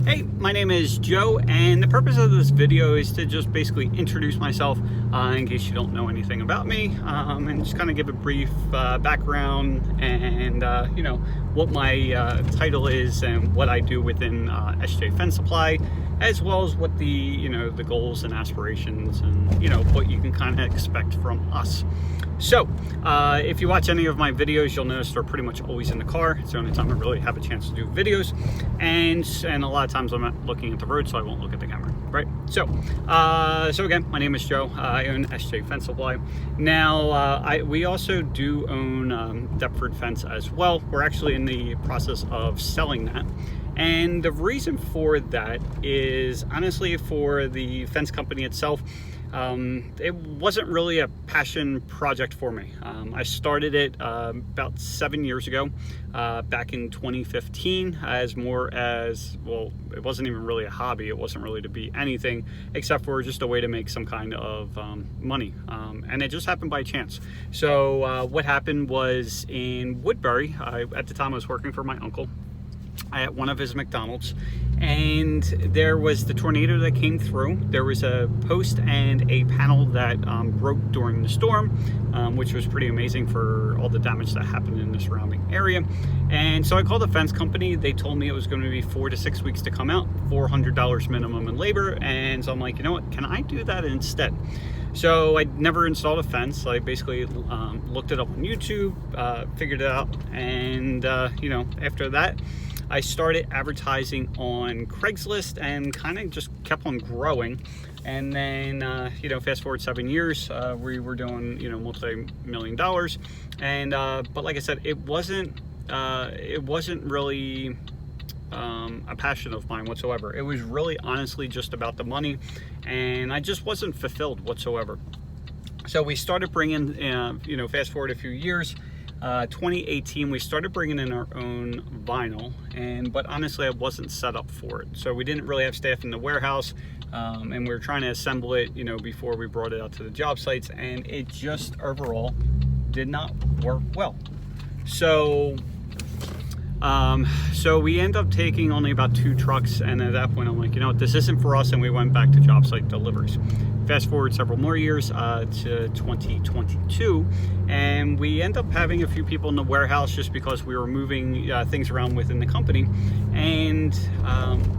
Hey, my name is Joe, and the purpose of this video is to just basically introduce myself in case you don't know anything about me, and just kind of give a brief background and what my title is and what I do within SJ Fence Supply, as well as what the the goals and aspirations and what you can kind of expect from us. So if you watch any of my videos, you'll notice they're pretty much always in the car. It's the only time I really have a chance to do videos, and a lot of times I'm not looking at the road, so I won't look at the camera, right? So again, my name is Joe. I own SJ Fence Supply. Now we also do own Deptford Fence as well. We're actually in the process of selling that. And the reason for that is honestly for the fence company itself. It wasn't really a passion project for me. I started it about 7 years ago, back in 2015, as more as, well, it wasn't even really a hobby. It wasn't really to be anything except for just a way to make some kind of money. And it just happened by chance. So what happened was in Woodbury, at the time I was working for my uncle at one of his McDonald's, and there was the tornado that came through. There was a post and a panel that broke during the storm, which was pretty amazing for all the damage that happened in the surrounding area. And so I called the fence company. They told me it was going to be 4 to 6 weeks to come out, $400 minimum in labor. And so I'm like, you know what, can I do that instead? So I never installed a fence. I basically looked it up on YouTube, figured it out, and after that I started advertising on Craigslist and kind of just kept on growing. And then fast forward 7 years, we were doing multi-million dollars, and but like I said, it wasn't really a passion of mine whatsoever. It was really honestly just about the money, and I just wasn't fulfilled whatsoever. So we started bringing fast forward a few years, 2018, we started bringing in our own vinyl, but honestly I wasn't set up for it. So we didn't really have staff in the warehouse, and we were trying to assemble it before we brought it out to the job sites, and it just overall did not work well. So we ended up taking only about 2 trucks, and at that point I'm like, this isn't for us, and we went back to job site deliveries. Fast forward several more years to 2022, and we end up having a few people in the warehouse just because we were moving things around within the company, and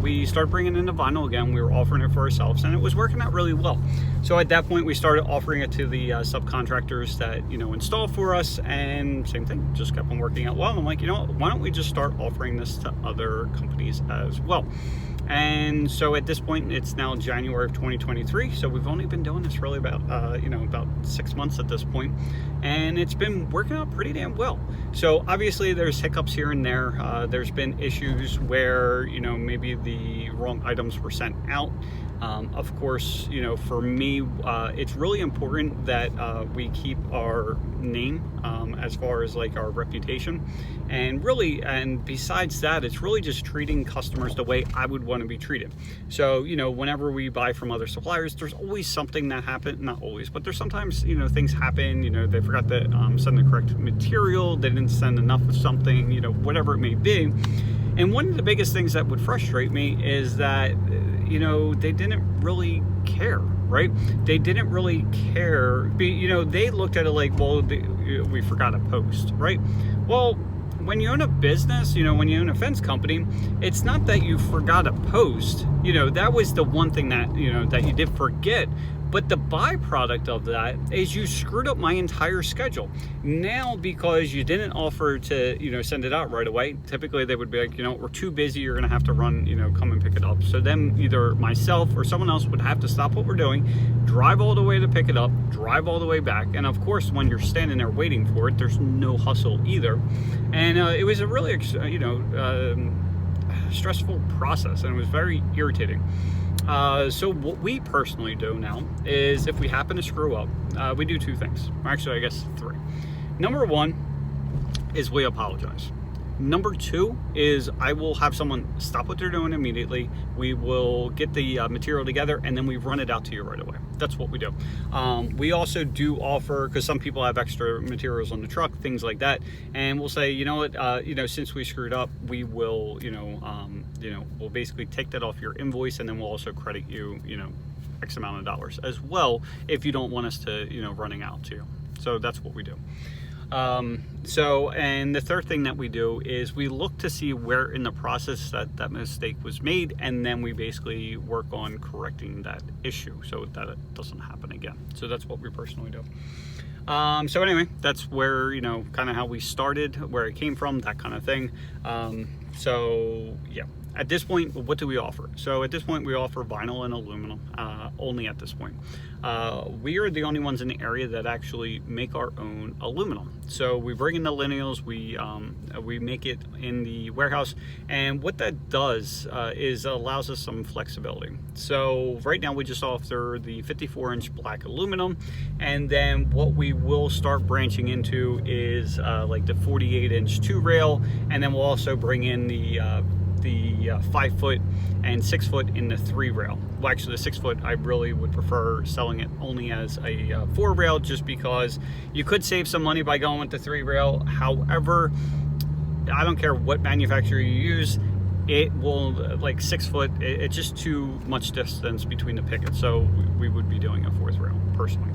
we started bringing in the vinyl again. We were offering it for ourselves, and it was working out really well. So at that point we started offering it to the subcontractors that install for us, and same thing, just kept on working out well. I'm like, why don't we just start offering this to other companies as well? And so at this point, it's now January of 2023. So we've only been doing this really about, about 6 months at this point, and it's been working out pretty damn well. So obviously there's hiccups here and there. There's been issues where, maybe the wrong items were sent out. Of course, for me, it's really important that we keep our name as far as like our reputation, and besides that, it's really just treating customers the way I would want to be treated. So whenever we buy from other suppliers, there's always something that happens. Not always, but there's sometimes things happen. They forgot to send the correct material, they didn't send enough of something, whatever it may be. And one of the biggest things that would frustrate me is that they didn't really care, right? They didn't really care. They looked at it like, well, we forgot a post, right? Well, when you own a business, when you own a fence company, it's not that you forgot a post. That was the one thing that, that you did forget. But the byproduct of that is you screwed up my entire schedule. Now, because you didn't offer to, send it out right away, typically they would be like, we're too busy, you're gonna have to run, come and pick it up. So then either myself or someone else would have to stop what we're doing, drive all the way to pick it up, drive all the way back. And of course, when you're standing there waiting for it, there's no hustle either. And it was a really, stressful process, and it was very irritating. So what we personally do now is, if we happen to screw up, we do 2 things. Actually, I guess 3. Number 1 is we apologize. Number two is I will have someone stop what they're doing immediately. We will get the material together, and then we run it out to you right away. That's what we do. We also do offer, because some people have extra materials on the truck, things like that, and we'll say, you know what, since we screwed up, we will, we'll basically take that off your invoice, and then we'll also credit you, X amount of dollars as well if you don't want us to, running out to you. So that's what we do. And the third thing that we do is we look to see where in the process that mistake was made, and then we basically work on correcting that issue so that it doesn't happen again. So that's what we personally do. So anyway, that's where, kind of how we started, where it came from, that kind of thing. So yeah. At this point, what do we offer? So at this point, we offer vinyl and aluminum, only at this point. We are the only ones in the area that actually make our own aluminum. So we bring in the lineals, we make it in the warehouse, and what that does is allows us some flexibility. So right now we just offer the 54-inch black aluminum, and then what we will start branching into is like the 48-inch 2-rail, and then we'll also bring in the 5-foot and 6-foot in the 3-rail. Well, actually the 6-foot, I really would prefer selling it only as a 4-rail, just because you could save some money by going with the 3-rail. However, I don't care what manufacturer you use, it will, like 6-foot, it's just too much distance between the pickets, so we would be doing a 4th rail personally.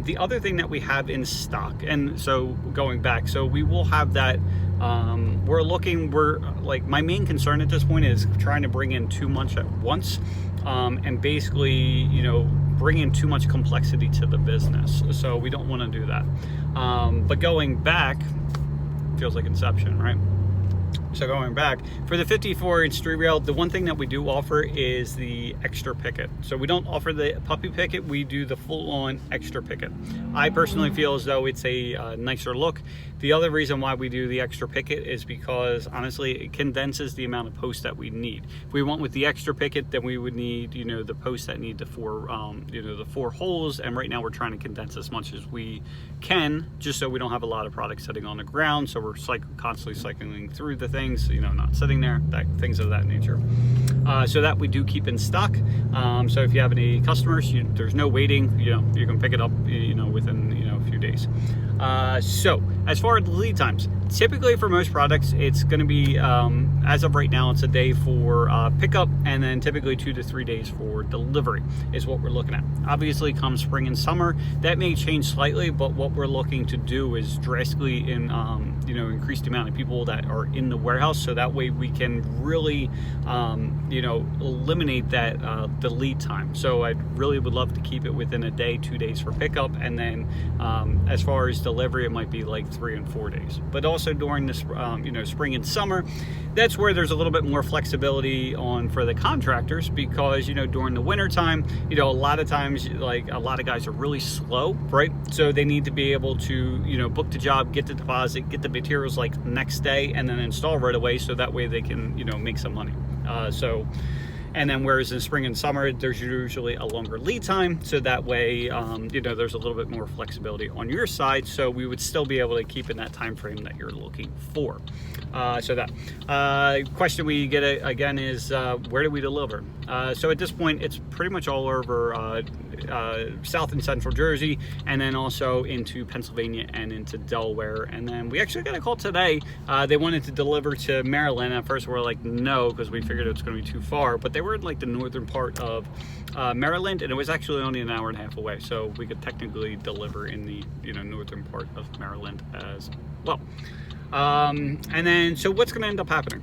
The other thing that we have in stock, and so going back, so we will have that. We're like, my main concern at this point is trying to bring in too much at once, and basically, bring in too much complexity to the business. So we don't want to do that. But going back, feels like Inception, right? So going back, for the 54-inch 3-rail, the one thing that we do offer is the extra picket. So we don't offer the puppy picket, we do the full-on extra picket. I personally feel as though it's a nicer look. The other reason why we do the extra picket is because, honestly, it condenses the amount of posts that we need. If we went with the extra picket, then we would need, the posts that need the 4 holes, and right now we're trying to condense as much as we can, just so we don't have a lot of product sitting on the ground, so we're constantly cycling through the things, not sitting there, things of that nature. So that we do keep in stock. So if you have any customers, there's no waiting, you can pick it up, within, a few days. So as far as the lead times, typically for most products, it's going to be, as of right now, it's a day for pickup, and then typically 2 to 3 days for delivery is what we're looking at. Obviously, come spring and summer, that may change slightly, but what we're looking to do is drastically increase the amount of people that are in the warehouse, so that way we can really, eliminate that the lead time. So I really would love to keep it within a day, 2 days for pickup, and then as far as delivery, it might be like 3 and 4 days. But also during this, spring and summer, that's where there's a little bit more flexibility for the contractors, because during the winter time, a lot of times, like, a lot of guys are really slow, right? So they need to be able to book the job, get the deposit, get the materials like next day, and then install right away, so that way they can make some money. And then whereas in spring and summer, there's usually a longer lead time, so that way, there's a little bit more flexibility on your side, so we would still be able to keep in that time frame that you're looking for. So that question we get again is, where do we deliver? So at this point, it's pretty much all over South and Central Jersey, and then also into Pennsylvania and into Delaware. And then we actually got a call today. They wanted to deliver to Maryland. At first, we were like, no, because we figured it was going to be too far. But they were in like the northern part of Maryland, and it was actually only an hour and a half away. So we could technically deliver in the northern part of Maryland as well. And then, so what's going to end up happening?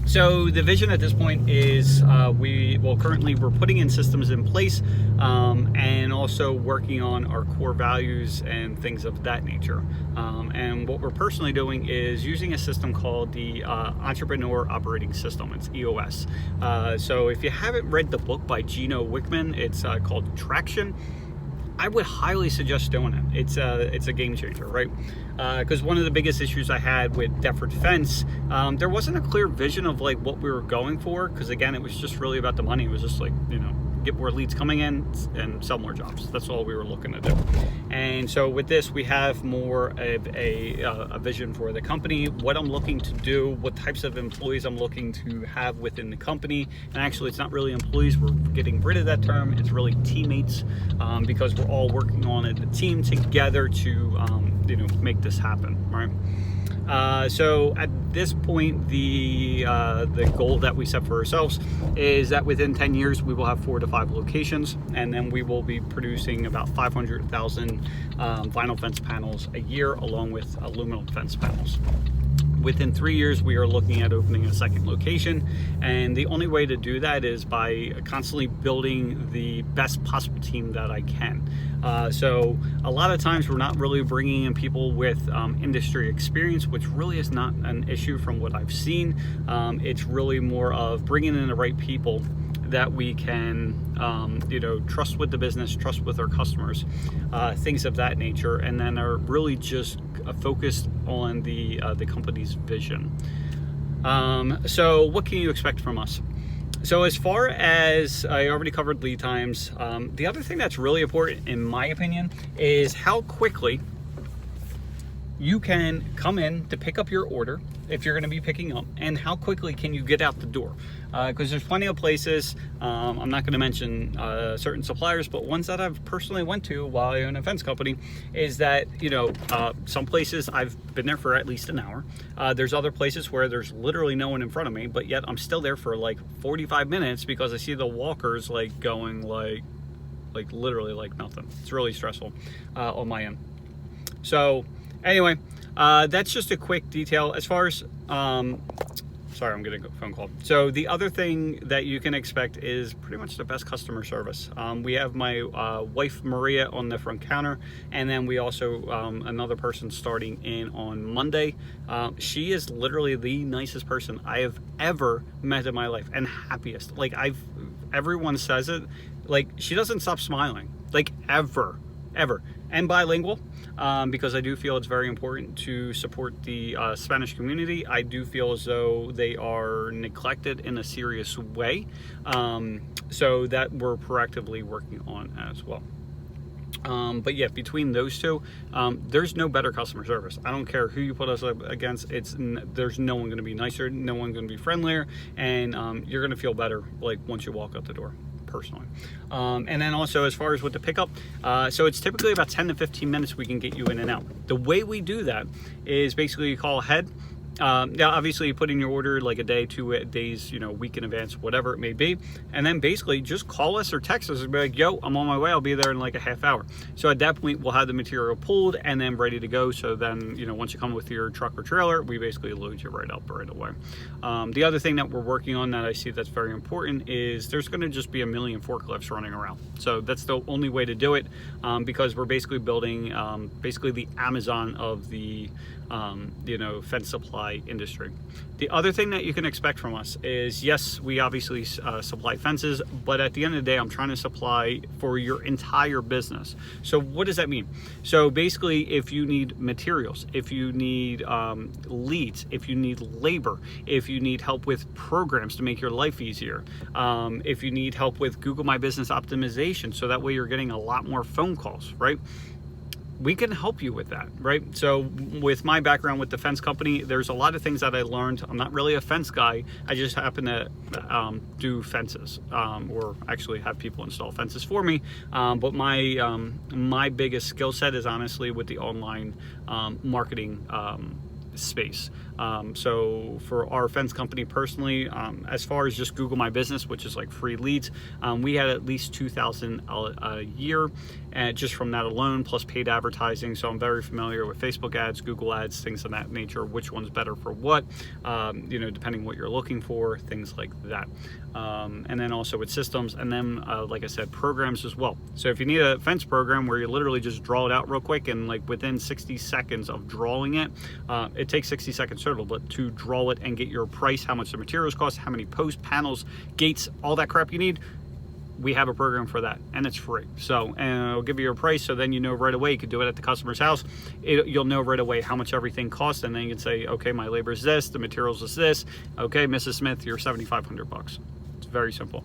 So the vision at this point is currently we're putting in systems in place, and also working on our core values and things of that nature. And what we're personally doing is using a system called the Entrepreneur Operating System. It's EOS. So if you haven't read the book by Gino Wickman, it's called Traction. I would highly suggest doing it. It's a game changer, right? Because one of the biggest issues I had with Deptford Fence, there wasn't a clear vision of like what we were going for. Because again, it was just really about the money. It was just like get more leads coming in and sell more jobs. That's all we were looking to do. And so with this, we have more of a vision for the company, what I'm looking to do, what types of employees I'm looking to have within the company. And actually, it's not really employees. We're getting rid of that term. It's really teammates, because we're all working on a team together to make this happen, right? So at this point, the goal that we set for ourselves is that within 10 years we will have 4 to 5 locations, and then we will be producing about 500,000 vinyl fence panels a year, along with aluminum fence panels. Within 3 years, we are looking at opening a second location, and the only way to do that is by constantly building the best possible team that I can. So a lot of times we're not really bringing in people with industry experience, which really is not an issue from what I've seen. It's really more of bringing in the right people that we can trust with the business, trust with our customers, things of that nature, and then are really just focused on the company's vision. So what can you expect from us? So as far as I already covered lead times, the other thing that's really important in my opinion is how quickly you can come in to pick up your order if you're going to be picking up, and how quickly can you get out the door, because there's plenty of places, I'm not going to mention certain suppliers, but ones that I've personally went to while I own a fence company, is that some places I've been there for at least an hour. There's other places where there's literally no one in front of me, but yet I'm still there for like 45 minutes because I see the walkers like going like literally like nothing. It's really stressful on my end. So anyway, that's just a quick detail. As far as, sorry, I'm getting a phone call. So the other thing that you can expect is pretty much the best customer service. We have my wife, Maria, on the front counter, and then we also, another person starting in on Monday. She is literally the nicest person I have ever met in my life, and happiest. Like everyone says it, like she doesn't stop smiling, like ever. And bilingual, because I do feel it's very important to support the Spanish community. I do feel as though they are neglected in a serious way, so that we're proactively working on as well. But yeah, between those two, there's no better customer service. I don't care who you put us up against. There's no one going to be nicer, no one going to be friendlier, and you're going to feel better like once you walk out the door. Personally. And then also as far as with the pickup, so it's typically about 10 to 15 minutes we can get you in and out. The way we do that is basically you call ahead. Now obviously you put in your order like a day, 2 days, week in advance, whatever it may be, and then basically just call us or text us and be like, yo, I'm on my way, I'll be there in like a half hour. So at that point we'll have the material pulled and then ready to go. So then once you come with your truck or trailer, we basically load you right up right away. The other thing that we're working on that I see that's very important is there's going to just be a million forklifts running around. So that's the only way to do it, because we're basically building basically the Amazon of the fence supply industry. The other thing that you can expect from us is, yes, we obviously supply fences, but at the end of the day, I'm trying to supply for your entire business. So what does that mean? So basically, if you need materials, if you need leads, if you need labor, if you need help with programs to make your life easier, if you need help with Google My Business optimization, so that way you're getting a lot more phone calls, right? We can help you with that, right? So with my background with the fence company, there's a lot of things that I learned. I'm not really a fence guy. I just happen to do fences, or actually have people install fences for me. But my biggest skill set is honestly with the online marketing space. So for our fence company personally, as far as just Google My Business, which is like free leads, we had at least 2,000 a year, just from that alone, plus paid advertising. So I'm very familiar with Facebook ads, Google ads, things of that nature, which one's better for what, depending what you're looking for, things like that. And then also with systems, and then like I said, programs as well. So if you need a fence program where you literally just draw it out real quick, and like within 60 seconds of drawing it, it takes 60 seconds total, but to draw it and get your price, how much the materials cost, how many posts, panels, gates, all that crap you need, we have a program for that, and it's free. So, and it'll give you your price, so then you know right away. You can do it at the customer's house. You'll know right away how much everything costs, and then you can say, okay, my labor is this, the materials is this. Okay, Mrs. Smith, you're $7,500. It's very simple.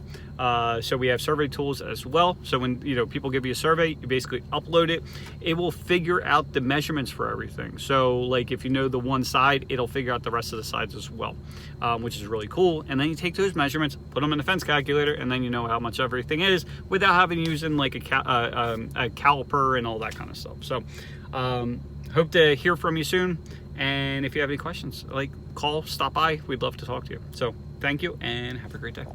So we have survey tools as well. So when people give you a survey, you basically upload it. It will figure out the measurements for everything. So like if you know the one side, it'll figure out the rest of the sides as well, which is really cool. And then you take those measurements, put them in a fence calculator, and then you know how much everything is without having to use like a caliper and all that kind of stuff. So hope to hear from you soon. And if you have any questions, like call, stop by, we'd love to talk to you. So thank you and have a great day.